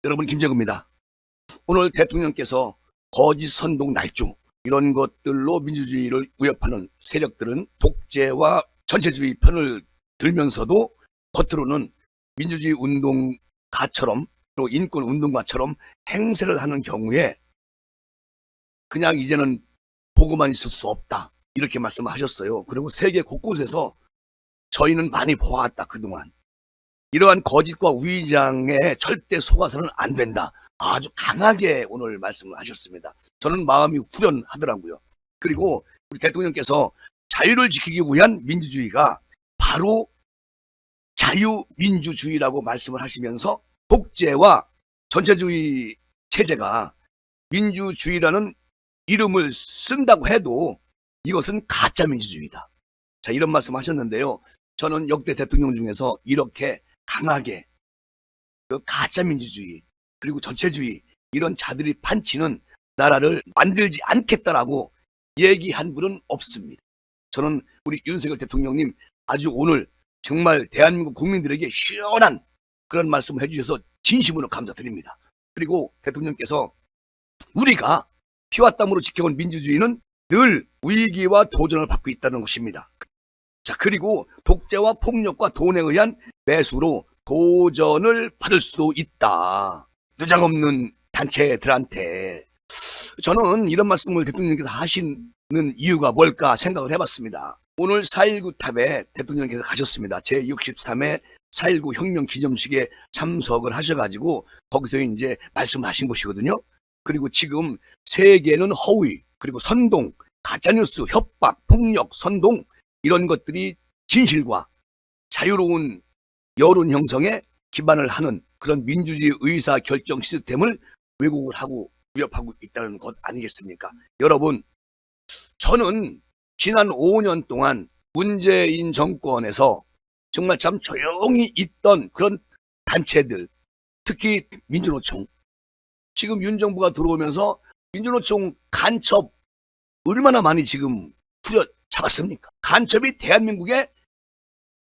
여러분, 김재구입니다. 오늘 대통령께서 거짓 선동 날조 이런 것들로 민주주의를 위협하는 세력들은 독재와 전체주의 편을 들면서도 겉으로는 민주주의 운동가처럼 또 인권 운동가처럼 행세를 하는 경우에 그냥 이제는 보고만 있을 수 없다, 이렇게 말씀하셨어요. 그리고 세계 곳곳에서 저희는 많이 보았다. 그동안 이러한 거짓과 위장에 절대 속아서는 안 된다, 아주 강하게 오늘 말씀을 하셨습니다. 저는 마음이 후련하더라고요. 그리고 우리 대통령께서 자유를 지키기 위한 민주주의가 바로 자유민주주의라고 말씀을 하시면서 독재와 전체주의 체제가 민주주의라는 이름을 쓴다고 해도 이것은 가짜민주주의다, 자, 이런 말씀 하셨는데요. 저는 역대 대통령 중에서 이렇게 강하게 그 가짜민주주의 그리고 전체주의 이런 자들이 판치는 나라를 만들지 않겠다라고 얘기한 분은 없습니다. 저는 우리 윤석열 대통령님 아주 오늘 정말 대한민국 국민들에게 시원한 그런 말씀을 해주셔서 진심으로 감사드립니다. 그리고 대통령께서 우리가 피와 땀으로 지켜온 민주주의는 늘 위기와 도전을 받고 있다는 것입니다. 자, 그리고 독재와 폭력과 돈에 의한 매수로 도전을 받을 수도 있다, 누장없는 단체들한테. 저는 이런 말씀을 대통령께서 하시는 이유가 뭘까 생각을 해봤습니다. 오늘 4.19 탑에 대통령께서 가셨습니다. 제63회 4.19 혁명 기념식에 참석을 하셔가지고 거기서 이제 말씀하신 것이거든요. 그리고 지금 세계는 허위, 그리고 선동, 가짜뉴스, 협박, 폭력, 선동 이런 것들이 진실과 자유로운 여론 형성에 기반을 하는 그런 민주주의 의사 결정 시스템을 왜곡을 하고 위협하고 있다는 것 아니겠습니까? 여러분, 저는 지난 5년 동안 문재인 정권에서 정말 참 조용히 있던 그런 단체들, 특히 민주노총, 지금 윤 정부가 들어오면서 민주노총 간첩 얼마나 많이 지금 잡았습니까? 간첩이 대한민국에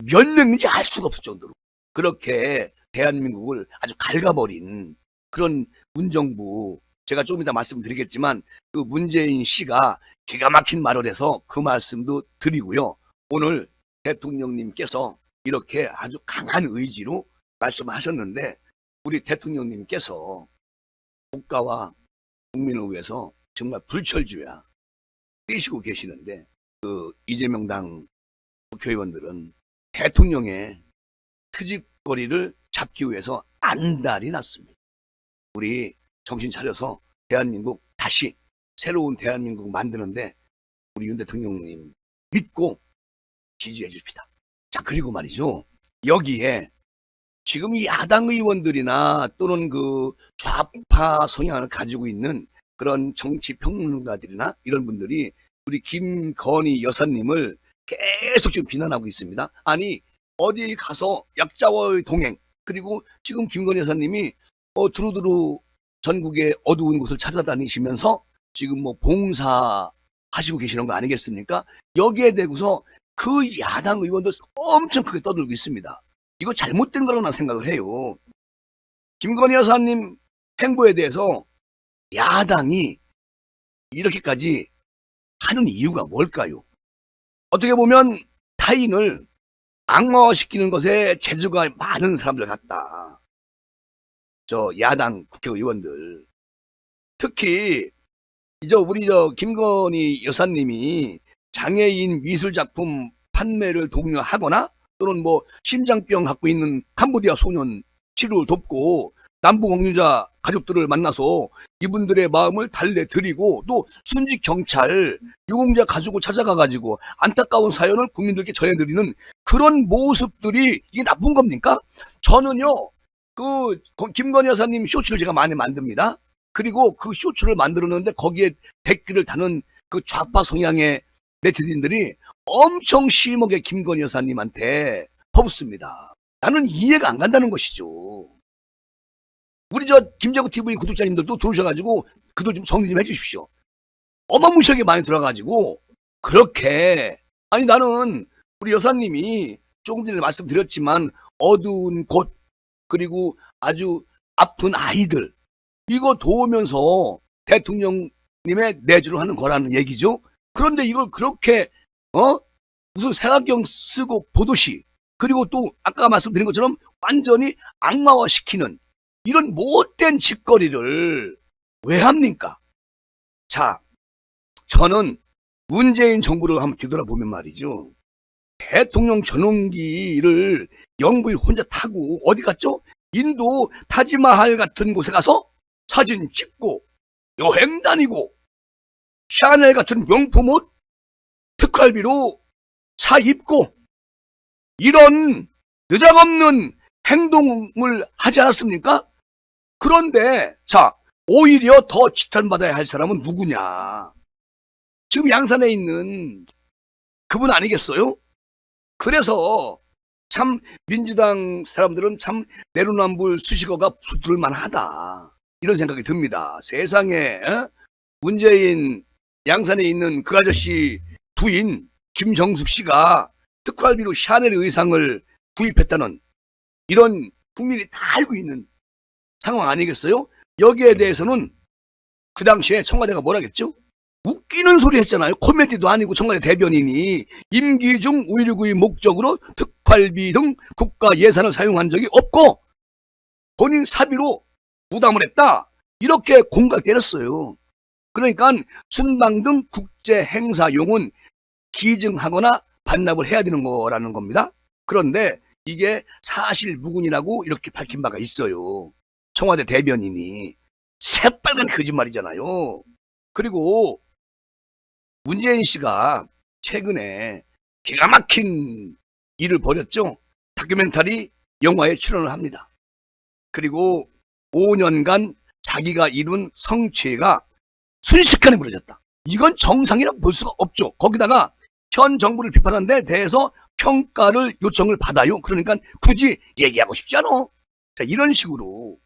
몇 명인지 알 수가 없을 정도로 그렇게 대한민국을 아주 갉아버린 그런 문정부, 제가 조금 이따 말씀드리겠지만 그 문재인 씨가 기가 막힌 말을 해서 그 말씀도 드리고요. 오늘 대통령님께서 이렇게 아주 강한 의지로 말씀하셨는데 우리 대통령님께서 국가와 국민을 위해서 정말 불철주야 뛰시고 계시는데 그 이재명 당 국회의원들은 대통령의 트집거리를 잡기 위해서 안달이 났습니다. 우리 정신 차려서 대한민국 다시 새로운 대한민국 만드는데 우리 윤 대통령님 믿고 지지해 줍시다. 자, 그리고 말이죠, 여기에 지금 이 야당 의원들이나 또는 그 좌파 성향을 가지고 있는 그런 정치 평론가들이나 이런 분들이 우리 김건희 여사님을 계속 지금 비난하고 있습니다. 아니, 어디 가서 약자와의 동행, 그리고 지금 김건희 여사님이 두루두루 전국의 어두운 곳을 찾아다니시면서 지금 뭐 봉사하시고 계시는 거 아니겠습니까? 여기에 대고서 그 야당 의원들 엄청 크게 떠들고 있습니다. 이거 잘못된 거라고 생각을 해요. 김건희 여사님 행보에 대해서 야당이 이렇게까지 하는 이유가 뭘까요? 어떻게 보면 타인을 악마화시키는 것에 재주가 많은 사람들 같다, 저 야당 국회의원들. 특히 우리 김건희 여사님이 장애인 미술작품 판매를 독려하거나 또는 뭐 심장병 갖고 있는 캄보디아 소년 치료를 돕고 남북 억류자 가족들을 만나서 이분들의 마음을 달래드리고 또 순직 경찰 유공자 가족을 찾아가가지고 안타까운 사연을 국민들께 전해드리는 그런 모습들이 이게 나쁜 겁니까? 저는요, 그 김건희 여사님 쇼츠를 제가 많이 만듭니다. 그리고 그 쇼츠를 만들었는데 거기에 댓글을 다는 그 좌파 성향의 네티즌들이 엄청 심하게 김건희 여사님한테 퍼붓습니다. 나는 이해가 안 간다는 것이죠. 우리 김재구 TV 구독자님들도 들어오셔가지고 그들 좀 정리 좀 해주십시오. 어마무시하게 많이 들어가지고 그렇게, 아니 나는 우리 여사님이 조금 전에 말씀드렸지만 어두운 곳, 그리고 아주 아픈 아이들 이거 도우면서 대통령님의 내주를 하는 거라는 얘기죠. 그런데 이걸 그렇게 무슨 색안경 쓰고 보듯이, 그리고 또 아까 말씀드린 것처럼 완전히 악마화시키는 이런 못된 짓거리를 왜 합니까? 자, 저는 문재인 정부를 한번 뒤돌아보면 말이죠. 대통령 전용기를 영부인 혼자 타고 어디 갔죠? 인도 타지마할 같은 곳에 가서 사진 찍고 여행 다니고 샤넬 같은 명품 옷 특활비로 사 입고 이런 느장없는 행동을 하지 않았습니까? 그런데 자, 오히려 더 지탄받아야 할 사람은 누구냐? 지금 양산에 있는 그분 아니겠어요? 그래서 참 민주당 사람들은 참 내로남불 수식어가 붙을만하다 이런 생각이 듭니다. 세상에 문재인 양산에 있는 그 아저씨 부인 김정숙 씨가 특활비로 샤넬 의상을 구입했다는 이런 국민이 다 알고 있는 상황 아니겠어요? 여기에 대해서는 그 당시에 청와대가 뭐라겠죠? 웃기는 소리 했잖아요. 코미디도 아니고 청와대 대변인이 임기 중 5.19의 목적으로 특활비 등 국가 예산을 사용한 적이 없고 본인 사비로 부담을 했다. 이렇게 공갈 때렸어요. 그러니까 순방 등 국제 행사용은 기증하거나 반납을 해야 되는 거라는 겁니다. 그런데 이게 사실무근이라고 이렇게 밝힌 바가 있어요. 청와대 대변인이. 새빨간 거짓말이잖아요. 그리고 문재인 씨가 최근에 기가 막힌 일을 벌였죠. 다큐멘터리 영화에 출연을 합니다. 그리고 5년간 자기가 이룬 성취가 순식간에 무너졌다. 이건 정상이라고 볼 수가 없죠. 거기다가 현 정부를 비판하는 데 대해서 평가를 요청을 받아요. 그러니까 굳이 얘기하고 싶지 않아. 자, 이런 식으로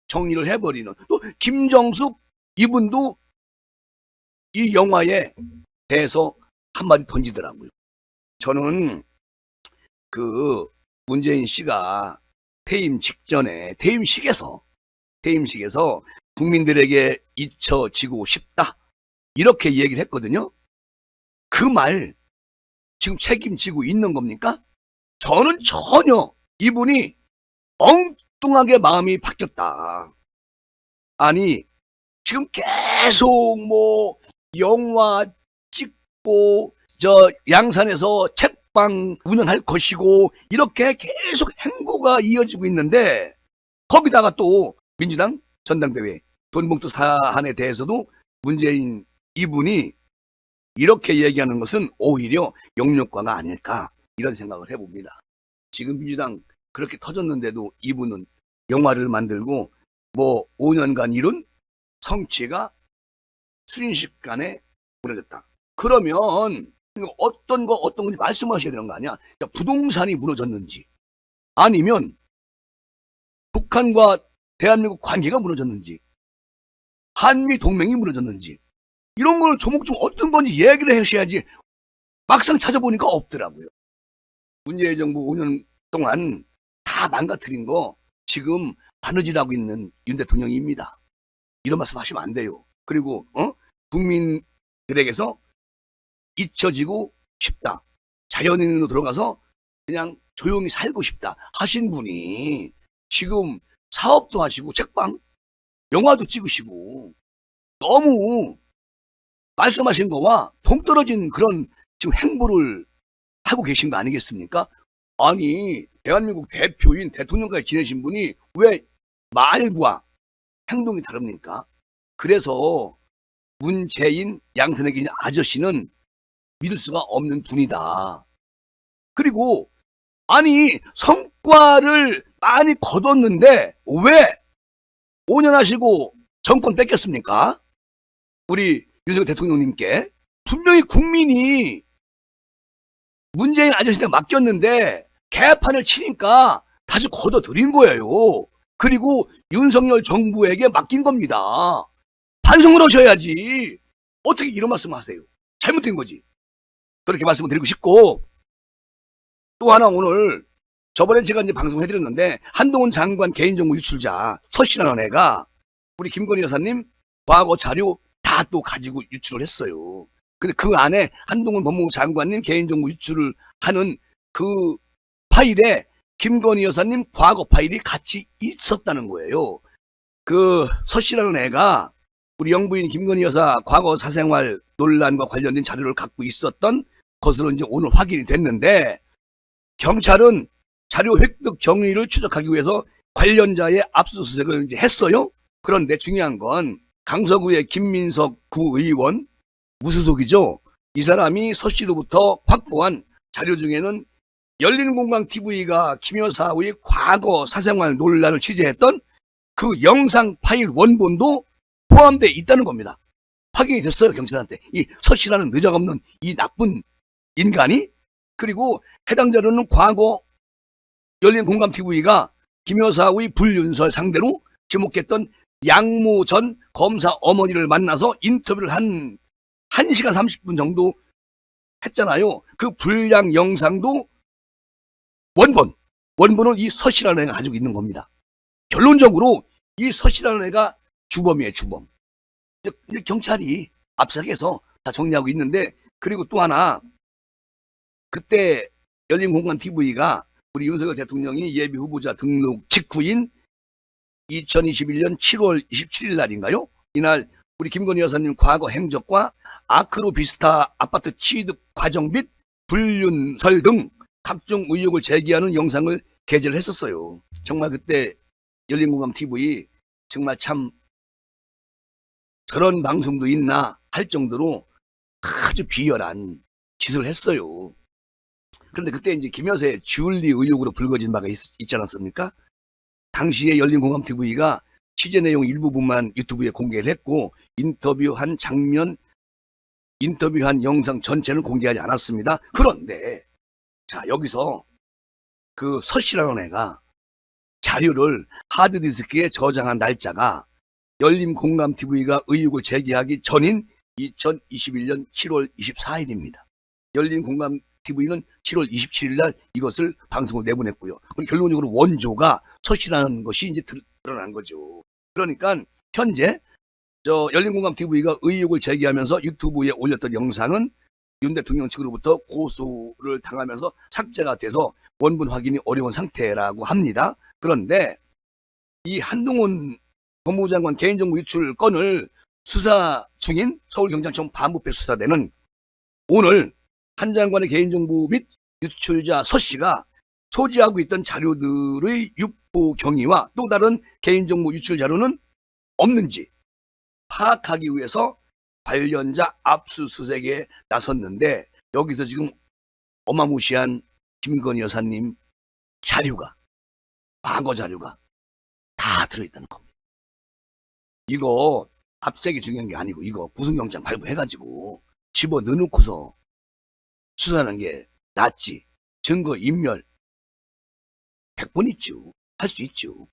정리를 해버리는. 또 김정숙 이분도 이 영화에 대해서 한마디 던지더라고요. 저는 그 문재인 씨가 퇴임 직전에 퇴임식에서 국민들에게 잊혀지고 싶다 이렇게 얘기를 했거든요. 그 말 지금 책임지고 있는 겁니까? 저는 전혀 이분이 엉뚱하게 마음이 바뀌었다. 아니 지금 계속 뭐 영화 찍고 저 양산에서 책방 운영할 것이고 이렇게 계속 행보가 이어지고 있는데 거기다가 또 민주당 전당대회 돈봉투 사안에 대해서도 문재인 이분이 이렇게 얘기하는 것은 오히려 영역과가 아닐까 이런 생각을 해봅니다. 지금 민주당 그렇게 터졌는데도 이분은 영화를 만들고 뭐 5년간 이룬 성취가 순식간에 무너졌다. 그러면 어떤 건지 말씀하셔야 되는 거 아니야? 그러니까 부동산이 무너졌는지 아니면 북한과 대한민국 관계가 무너졌는지 한미 동맹이 무너졌는지 이런 걸 조목조목 어떤 건지 얘기를 하셔야지 막상 찾아보니까 없더라고요. 문재인 정부 5년 동안 다 망가뜨린 거 지금 바느질하고 있는 윤 대통령입니다. 이런 말씀 하시면 안 돼요. 그리고 국민들에게서 잊혀지고 싶다. 자연인으로 들어가서 그냥 조용히 살고 싶다 하신 분이 지금 사업도 하시고 책방, 영화도 찍으시고 너무 말씀하신 거와 동떨어진 그런 지금 행보를 하고 계신 거 아니겠습니까? 아니 대한민국 대표인 대통령까지 지내신 분이 왜 말과 행동이 다릅니까? 그래서 문재인 양산에 계신 아저씨는 믿을 수가 없는 분이다. 그리고 아니 성과를 많이 거뒀는데 왜 5년 하시고 정권 뺏겼습니까? 우리 윤석열 대통령님께 분명히 국민이 문재인 아저씨한테 맡겼는데 개판을 치니까 다시 걷어들인 거예요. 그리고 윤석열 정부에게 맡긴 겁니다. 반성을 하셔야지. 어떻게 이런 말씀을 하세요? 잘못된 거지. 그렇게 말씀을 드리고 싶고 또 하나 오늘 저번에 제가 이제 방송해드렸는데 한동훈 장관 개인정보 유출자 서씨라는 애가 우리 김건희 여사님 과거 자료 다 또 가지고 유출을 했어요. 근데 그 안에 한동훈 법무부 장관님 개인정보 유출을 하는 그 파일에 김건희 여사님 과거 파일이 같이 있었다는 거예요. 그 서씨라는 애가 우리 영부인 김건희 여사 과거 사생활 논란과 관련된 자료를 갖고 있었던 것으로 이제 오늘 확인이 됐는데, 경찰은 자료 획득 경위를 추적하기 위해서 관련자의 압수수색을 이제 했어요. 그런데 중요한 건 강서구의 김민석 구의원 무소속이죠. 이 사람이 서씨로부터 확보한 자료 중에는 열린공감TV가 김 여사의 과거 사생활 논란을 취재했던 그 영상 파일 원본도 포함되어 있다는 겁니다. 확인이 됐어요, 경찰한테. 이 서씨라는 느적없는 이 나쁜 인간이. 그리고 해당 자료는 과거 열린공감TV가 김 여사의 불륜설 상대로 지목했던 양모 전 검사 어머니를 만나서 인터뷰를 한 1시간 30분 정도 했잖아요. 그 분량 영상도 원본은 이 서씨라는 애가 가지고 있는 겁니다. 결론적으로 이 서씨라는 애가 주범이에요, 주범. 이제 경찰이 압수해서 다 정리하고 있는데, 그리고 또 하나, 그때 열린공감TV가 우리 윤석열 대통령이 예비 후보자 등록 직후인 2021년 7월 27일 날인가요? 이날 우리 김건희 여사님 과거 행적과 아크로비스타 아파트 취득 과정 및 불륜설 등 각종 의혹을 제기하는 영상을 게재를 했었어요. 정말 그때 열린공감TV 정말 참 저런 방송도 있나 할 정도로 아주 비열한 짓을 했어요. 그런데 그때 이제 김 여사의 주얼리 의혹으로 불거진 바가 있지 않았습니까? 당시에 열린공감TV가 취재 내용 일부분만 유튜브에 공개를 했고, 인터뷰한 영상 전체는 공개하지 않았습니다. 그런데 자, 여기서 그 서씨라는 애가 자료를 하드디스크에 저장한 날짜가 열린공감TV가 의혹을 제기하기 전인 2021년 7월 24일입니다. 열린공감TV는 7월 27일 날 이것을 방송을 내보냈고요. 결론적으로 원조가 서씨라는 것이 이제 드러난 거죠. 그러니까 현재 열린공감TV가 의혹을 제기하면서 유튜브에 올렸던 영상은 윤 대통령 측으로부터 고소를 당하면서 삭제가 돼서 원본 확인이 어려운 상태라고 합니다. 그런데 이 한동훈 법무부 장관 개인정보 유출 건을 수사 중인 서울경찰청 반부패 수사대는 오늘 한 장관의 개인정보 및 유출자 서씨가 소지하고 있던 자료들의 유포 경위와 또 다른 개인정보 유출 자료는 없는지 파악하기 위해서 관련자 압수수색에 나섰는데, 여기서 지금 어마무시한 김건희 여사님 자료가, 과거 자료가 다 들어있다는 겁니다. 이거 압색이 중요한 게 아니고 이거 구속영장 발부해가지고 집어넣어놓고서 수사하는 게 낫지. 증거 인멸 100번 있죠. 할 수 있죠.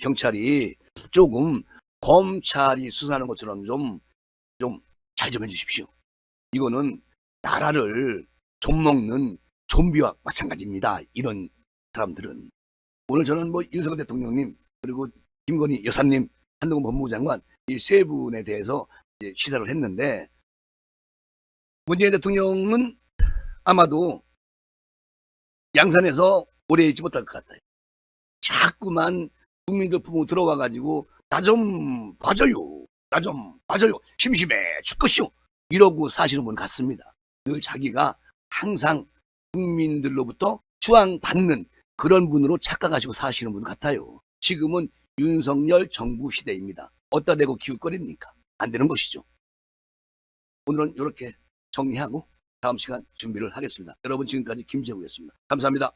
경찰이 조금 검찰이 수사하는 것처럼 좀 잘 좀 해주십시오. 이거는 나라를 좀먹는 좀비와 마찬가지입니다. 이런 사람들은. 오늘 저는 윤석열 대통령님, 그리고 김건희 여사님, 한동훈 법무부 장관 이 세 분에 대해서 이제 시사를 했는데, 문재인 대통령은 아마도 양산에서 오래 있지 못할 것 같아요. 자꾸만 국민들 품으로 들어와가지고 나 좀 봐줘요, 나 좀 봐줘요, 심심해 죽겠쇼 이러고 사시는 분 같습니다. 늘 자기가 항상 국민들로부터 추앙받는 그런 분으로 착각하시고 사시는 분 같아요. 지금은 윤석열 정부 시대입니다. 어디다 대고 기웃거립니까? 안 되는 것이죠. 오늘은 이렇게 정리하고 다음 시간 준비를 하겠습니다. 여러분, 지금까지 김재우였습니다. 감사합니다.